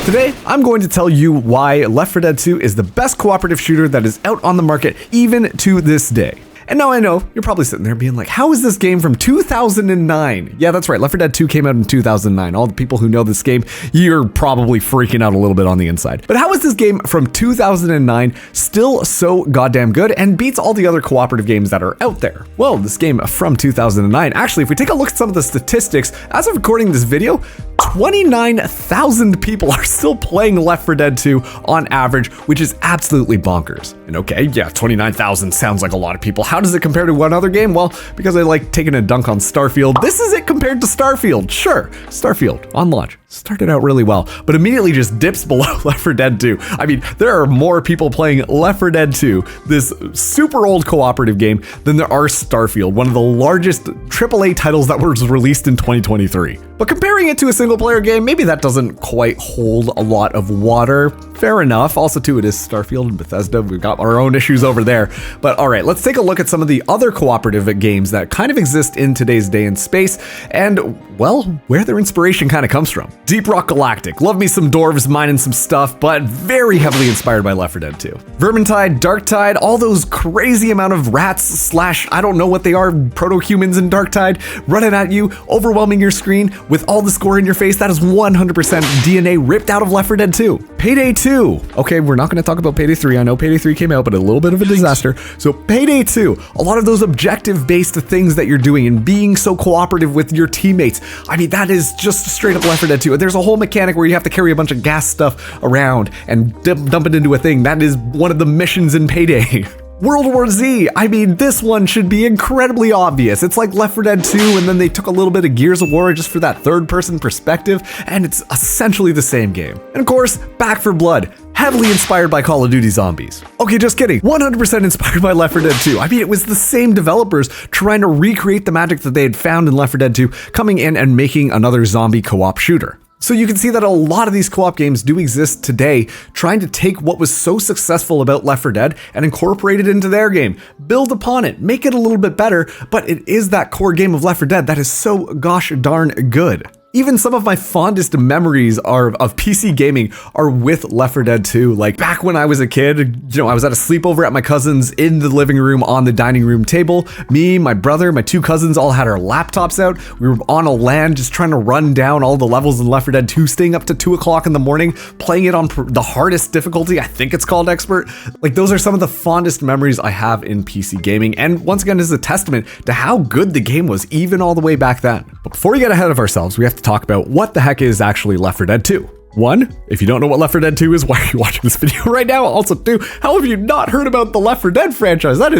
Today, I'm going to tell you why Left 4 Dead 2 is the best cooperative shooter that is out on the market even to this day. And now I know, you're probably sitting there being like, how is this game from 2009? Yeah, that's right, Left 4 Dead 2 came out in 2009. All the people who know this game, you're probably freaking out a little bit on the inside. But how is this game from 2009 still so goddamn good and beats all the other cooperative games that are out there? Well, this game from 2009, actually, if we take a look at some of the statistics, as of recording this video, 29,000 people are still playing Left 4 Dead 2 on average, which is absolutely bonkers. And okay, yeah, 29,000 sounds like a lot of people. How does it compare to one other game? Well, because I like taking a dunk on Starfield, this is it compared to Starfield. Sure, Starfield on launch started out really well, but immediately just dips below Left 4 Dead 2. I mean, there are more people playing Left 4 Dead 2, this super old cooperative game, than there are Starfield, one of the largest AAA titles that was released in 2023. But comparing it to a single player game, maybe that doesn't quite hold a lot of water. Fair enough. Also, too, it is Starfield and Bethesda. We've got our own issues over there. But all right, let's take a look at some of the other cooperative games that kind of exist in today's day and space, and, well, where their inspiration kind of comes from. Deep Rock Galactic. Love me some dwarves mining some stuff, but very heavily inspired by Left 4 Dead 2. Vermintide, Darktide, all those crazy amount of rats slash, I don't know what they are, proto-humans in Darktide, running at you, overwhelming your screen with all the score in your face. That is 100% DNA ripped out of Left 4 Dead 2. Payday 2. Okay, we're not going to talk about Payday 3. I know Payday 3 came out, but a little bit of a disaster. So Payday 2, a lot of those objective-based things that you're doing and being so cooperative with your teammates. I mean, that is just straight up Left 4 Dead 2. There's a whole mechanic where you have to carry a bunch of gas stuff around and dump it into a thing. That is one of the missions in Payday. World War Z, I mean, this one should be incredibly obvious. It's like Left 4 Dead 2, and then they took a little bit of Gears of War just for that third-person perspective, and it's essentially the same game. And of course, Back 4 Blood, heavily inspired by Call of Duty Zombies. Okay, just kidding, 100% inspired by Left 4 Dead 2. I mean, it was the same developers trying to recreate the magic that they had found in Left 4 Dead 2, coming in and making another zombie co-op shooter. So you can see that a lot of these co-op games do exist today, trying to take what was so successful about Left 4 Dead and incorporate it into their game, build upon it, make it a little bit better, but it is that core game of Left 4 Dead that is so gosh darn good. Even some of my fondest memories of PC gaming are with Left 4 Dead 2. Like back when I was a kid, I was at a sleepover at my cousin's in the living room on the dining room table. Me, my brother, my two cousins all had our laptops out. We were on a LAN just trying to run down all the levels in Left 4 Dead 2, staying up to 2 o'clock in the morning, playing it on the hardest difficulty. I think it's called Expert. Like those are some of the fondest memories I have in PC gaming. And once again, this is a testament to how good the game was even all the way back then. But before we get ahead of ourselves, we have to talk about what the heck is actually Left 4 Dead 2. One, if you don't know what Left 4 Dead 2 is, why are you watching this video right now? Also, two, how have you not heard about the Left 4 Dead franchise? That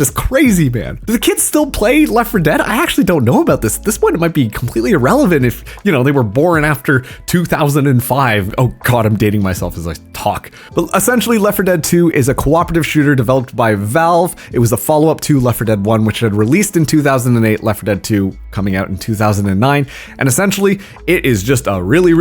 is crazy, man. Do the kids still play Left 4 Dead? I actually don't know about this. At this point, it might be completely irrelevant if, they were born after 2005. Oh God, I'm dating myself as I talk. But essentially, Left 4 Dead 2 is a cooperative shooter developed by Valve. It was a follow-up to Left 4 Dead 1, which had released in 2008, Left 4 Dead 2 coming out in 2009. And essentially, it is just a really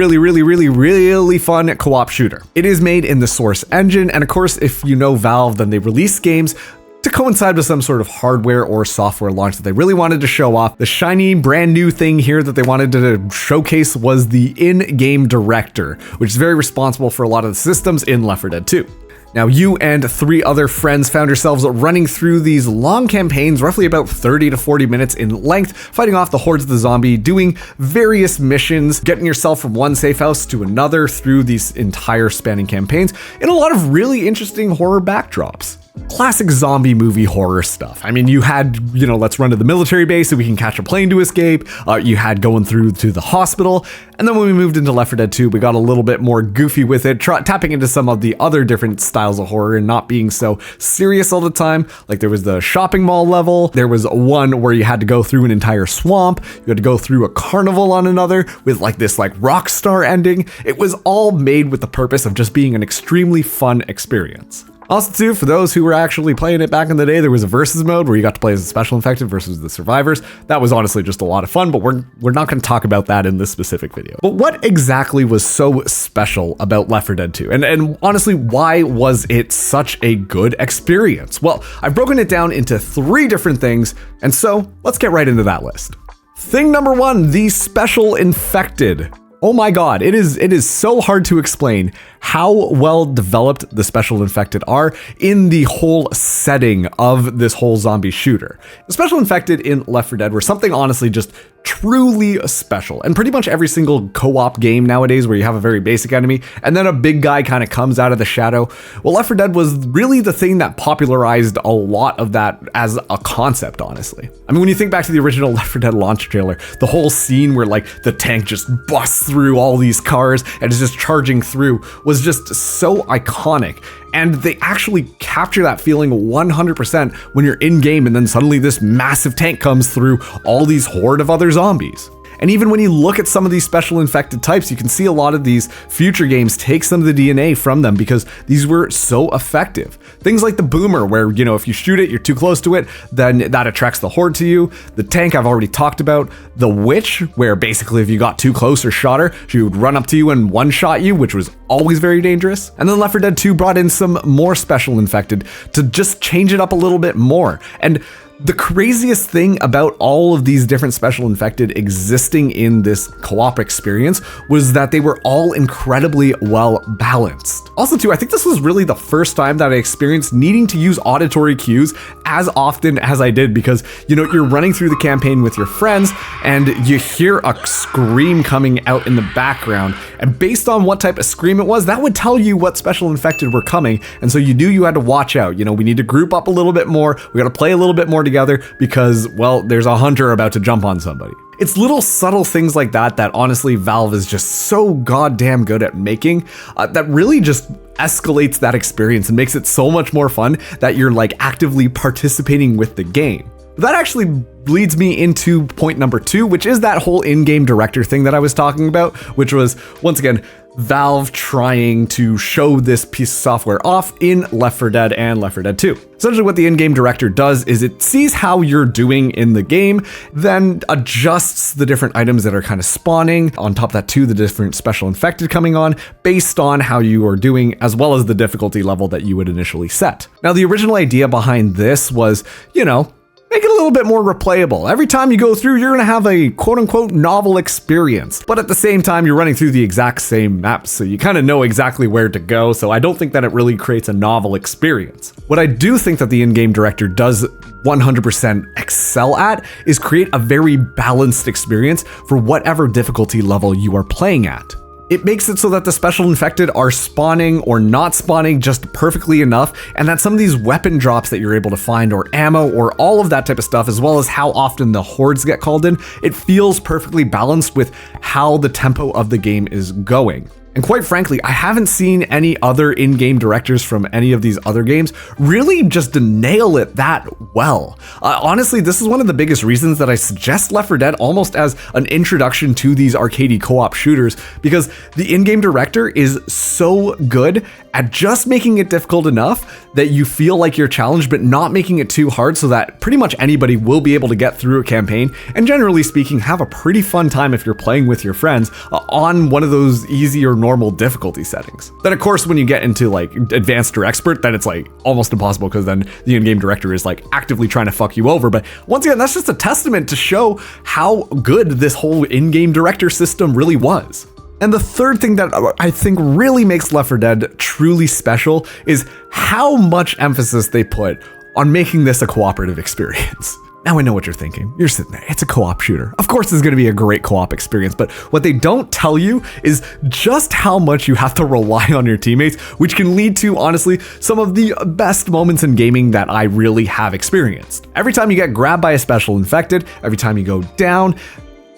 fun co-op shooter. It is made in the Source engine, and of course, if you know Valve, then they release games to coincide with some sort of hardware or software launch that they really wanted to show off. The shiny brand new thing here that they wanted to showcase was the in-game director, which is very responsible for a lot of the systems in Left 4 Dead 2. Now, you and 3 other friends found yourselves running through these long campaigns, roughly about 30 to 40 minutes in length, fighting off the hordes of the zombie, doing various missions, getting yourself from one safe house to another through these entire spanning campaigns, in a lot of really interesting horror backdrops. Classic zombie movie horror stuff. I mean, you had, let's run to the military base so we can catch a plane to escape. You had going through to the hospital. And then when we moved into Left 4 Dead 2, we got a little bit more goofy with it, tapping into some of the other different styles of horror and not being so serious all the time. Like there was the shopping mall level. There was one where you had to go through an entire swamp. You had to go through a carnival on another with this rock star ending. It was all made with the purpose of just being an extremely fun experience. Also, too, for those who were actually playing it back in the day, there was a versus mode where you got to play as the special infected versus the survivors. That was honestly just a lot of fun, but we're not going to talk about that in this specific video. But what exactly was so special about Left 4 Dead 2? And honestly, why was it such a good experience? Well, I've broken it down into 3 different things, and so let's get right into that list. Thing number 1, the special infected. Oh my god, it is so hard to explain how well developed the Special Infected are in the whole setting of this whole zombie shooter. The Special Infected in Left 4 Dead were something honestly just truly special. And pretty much every single co-op game nowadays where you have a very basic enemy and then a big guy kind of comes out of the shadow, well, Left 4 Dead was really the thing that popularized a lot of that as a concept, honestly. I mean, when you think back to the original Left 4 Dead launch trailer, the whole scene where like the tank just busts through all these cars and is just charging through was just so iconic. And they actually capture that feeling 100% when you're in game and then suddenly this massive tank comes through all these horde of other zombies. And even when you look at some of these Special Infected types, you can see a lot of these future games take some of the DNA from them because these were so effective. Things like the Boomer, where, you know, if you shoot it, you're too close to it, then that attracts the horde to you. The Tank I've already talked about. The Witch, where basically if you got too close or shot her, she would run up to you and one-shot you, which was always very dangerous. And then Left 4 Dead 2 brought in some more Special Infected to just change it up a little bit more. And the craziest thing about all of these different Special Infected existing in this co-op experience was that they were all incredibly well balanced. Also too, I think this was really the first time that I experienced needing to use auditory cues as often as I did because, you know, you're running through the campaign with your friends and you hear a scream coming out in the background, and based on what type of scream it was, that would tell you what Special Infected were coming, and so you knew you had to watch out. You know, we need to group up a little bit more, we gotta play a little bit more together because, well, there's a hunter about to jump on somebody. It's little subtle things like that that honestly Valve is just so goddamn good at making that really just escalates that experience and makes it so much more fun that you're like actively participating with the game. That actually leads me into point number 2, which is that whole in-game director thing that I was talking about, which was, once again, Valve trying to show this piece of software off in Left 4 Dead and Left 4 Dead 2. Essentially what the in-game director does is it sees how you're doing in the game, then adjusts the different items that are kind of spawning, on top of that too, the different Special Infected coming on, based on how you are doing, as well as the difficulty level that you would initially set. Now, the original idea behind this was, you know, make it a little bit more replayable. Every time you go through, you're gonna have a quote-unquote novel experience, but at the same time, you're running through the exact same map, so you kind of know exactly where to go, so I don't think that it really creates a novel experience. What I do think that the in-game director does 100% excel at is create a very balanced experience for whatever difficulty level you are playing at. It makes it so that the Special Infected are spawning or not spawning just perfectly enough, and that some of these weapon drops that you're able to find, or ammo, or all of that type of stuff, as well as how often the hordes get called in, it feels perfectly balanced with how the tempo of the game is going. And quite frankly, I haven't seen any other in-game directors from any of these other games really just nail it that well. Honestly, this is one of the biggest reasons that I suggest Left 4 Dead almost as an introduction to these arcadey co-op shooters, because the in-game director is so good at just making it difficult enough that you feel like you're challenged, but not making it too hard so that pretty much anybody will be able to get through a campaign, and generally speaking, have a pretty fun time if you're playing with your friends on one of those easy or normal difficulty settings. Then of course, when you get into like advanced or expert, then it's like almost impossible because then the in-game director is like actively trying to fuck you over. But once again, that's just a testament to show how good this whole in-game director system really was. And the third thing that I think really makes Left 4 Dead truly special is how much emphasis they put on making this a cooperative experience. Now I know what you're thinking. You're sitting there, it's a co-op shooter. Of course it's gonna be a great co-op experience, but what they don't tell you is just how much you have to rely on your teammates, which can lead to, honestly, some of the best moments in gaming that I really have experienced. Every time you get grabbed by a Special Infected, every time you go down,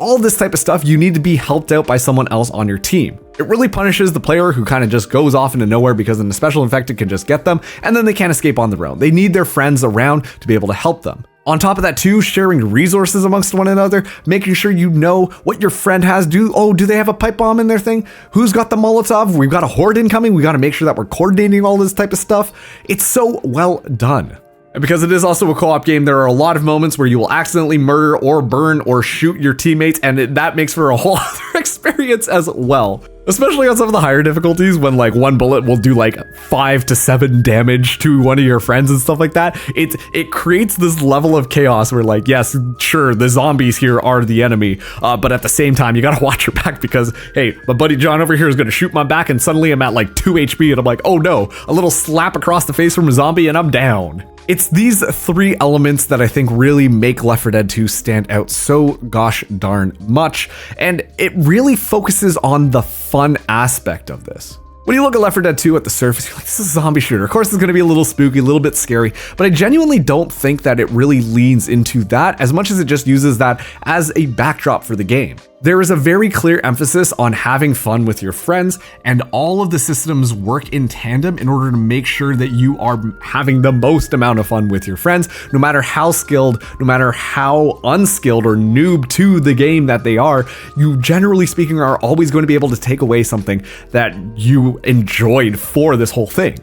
all this type of stuff, you need to be helped out by someone else on your team. It really punishes the player who kind of just goes off into nowhere because then the Special Infected can just get them and then they can't escape on their own. They need their friends around to be able to help them. On top of that too, sharing resources amongst one another, making sure you know what your friend has. Do they have a pipe bomb in their thing? Who's got the Molotov? We've got a horde incoming. We got to make sure that we're coordinating all this type of stuff. It's so well done. And because it is also a co-op game, there are a lot of moments where you will accidentally murder or burn or shoot your teammates, and that makes for a whole other experience as well. Especially on some of the higher difficulties when like one bullet will do like 5 to 7 damage to one of your friends and stuff like that. It creates this level of chaos where like, yes, sure, the zombies here are the enemy, but at the same time, you gotta watch your back because, hey, my buddy John over here is gonna shoot my back and suddenly I'm at like 2 HP and I'm like, oh no, a little slap across the face from a zombie and I'm down. It's these 3 elements that I think really make Left 4 Dead 2 stand out so gosh darn much, and it really focuses on the fun aspect of this. When you look at Left 4 Dead 2 at the surface, you're like, this is a zombie shooter. Of course, it's going to be a little spooky, a little bit scary, but I genuinely don't think that it really leans into that as much as it just uses that as a backdrop for the game. There is a very clear emphasis on having fun with your friends, and all of the systems work in tandem in order to make sure that you are having the most amount of fun with your friends, no matter how skilled, no matter how unskilled or noob to the game that they are. You, generally speaking, are always going to be able to take away something that you enjoyed for this whole thing.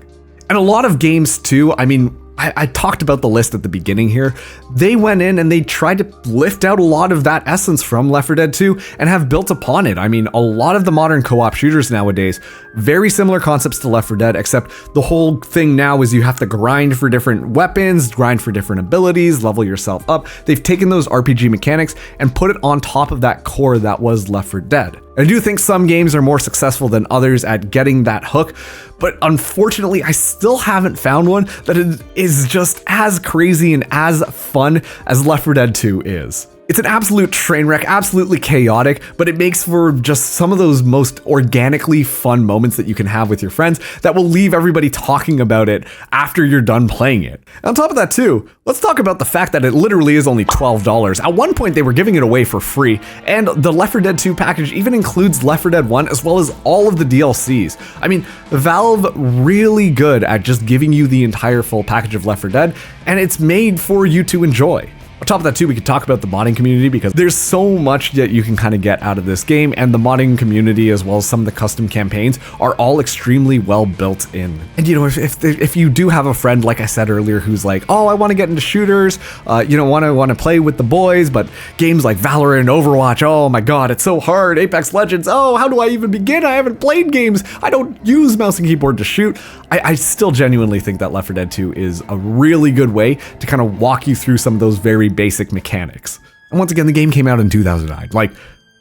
And a lot of games too, I mean, I talked about the list at the beginning here. They went in and they tried to lift out a lot of that essence from Left 4 Dead 2 and have built upon it. I mean, a lot of the modern co-op shooters nowadays, very similar concepts to Left 4 Dead, except the whole thing now is you have to grind for different weapons, grind for different abilities, level yourself up. They've taken those RPG mechanics and put it on top of that core that was Left 4 Dead. I do think some games are more successful than others at getting that hook, but unfortunately, I still haven't found one that is just as crazy and as fun as Left 4 Dead 2 is. It's an absolute train wreck, absolutely chaotic, but it makes for just some of those most organically fun moments that you can have with your friends that will leave everybody talking about it after you're done playing it. And on top of that too, let's talk about the fact that it literally is only $12. At one point they were giving it away for free, and the Left 4 Dead 2 package even includes Left 4 Dead 1 as well as all of the DLCs. I mean, Valve really good at just giving you the entire full package of Left 4 Dead, and it's made for you to enjoy. On top of that too, we could talk about the modding community because there's so much that you can kind of get out of this game, and the modding community as well as some of the custom campaigns are all extremely well built in. And you know, if you do have a friend, like I said earlier, who's like, oh, I want to get into shooters, you know, want to play with the boys, but games like Valorant and Overwatch, oh my god, it's so hard. Apex Legends, oh, how do I even begin? I haven't played games. I don't use mouse and keyboard to shoot. I still genuinely think that Left 4 Dead 2 is a really good way to kind of walk you through some of those very basic mechanics. And once again, the game came out in 2009. Like,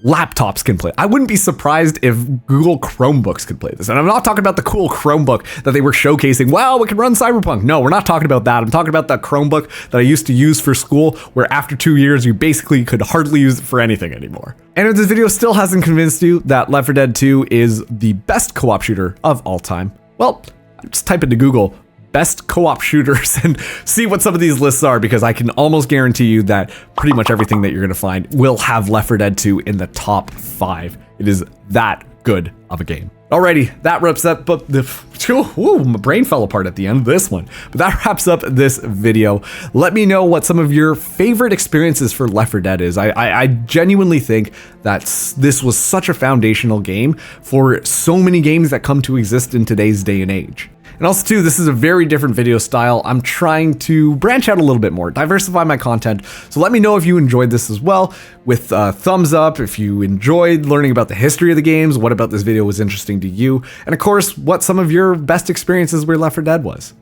laptops can play. I wouldn't be surprised if Google Chromebooks could play this. And I'm not talking about the cool Chromebook that they were showcasing. Wow, it can run Cyberpunk. No, we're not talking about that. I'm talking about the Chromebook that I used to use for school, where after 2 years, you basically could hardly use it for anything anymore. And if this video still hasn't convinced you that Left 4 Dead 2 is the best co-op shooter of all time, well, just type into Google best co-op shooters and see what some of these lists are, because I can almost guarantee you that pretty much everything that you're going to find will have Left 4 Dead 2 in the top 5. It is that good of a game. Alrighty, that wraps up my brain fell apart at the end of this one. But that wraps up this video. Let me know what some of your favorite experiences for Left 4 Dead is. I genuinely think that this was such a foundational game for so many games that come to exist in today's day and age. And also too, this is a very different video style. I'm trying to branch out a little bit more, diversify my content. So let me know if you enjoyed this as well, with a thumbs up, if you enjoyed learning about the history of the games, what about this video was interesting to you, and of course, what some of your best experiences with Left 4 Dead was.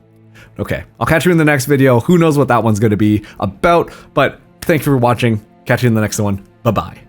Okay, I'll catch you in the next video. Who knows what that one's gonna be about, but thank you for watching. Catch you in the next one. Bye-bye.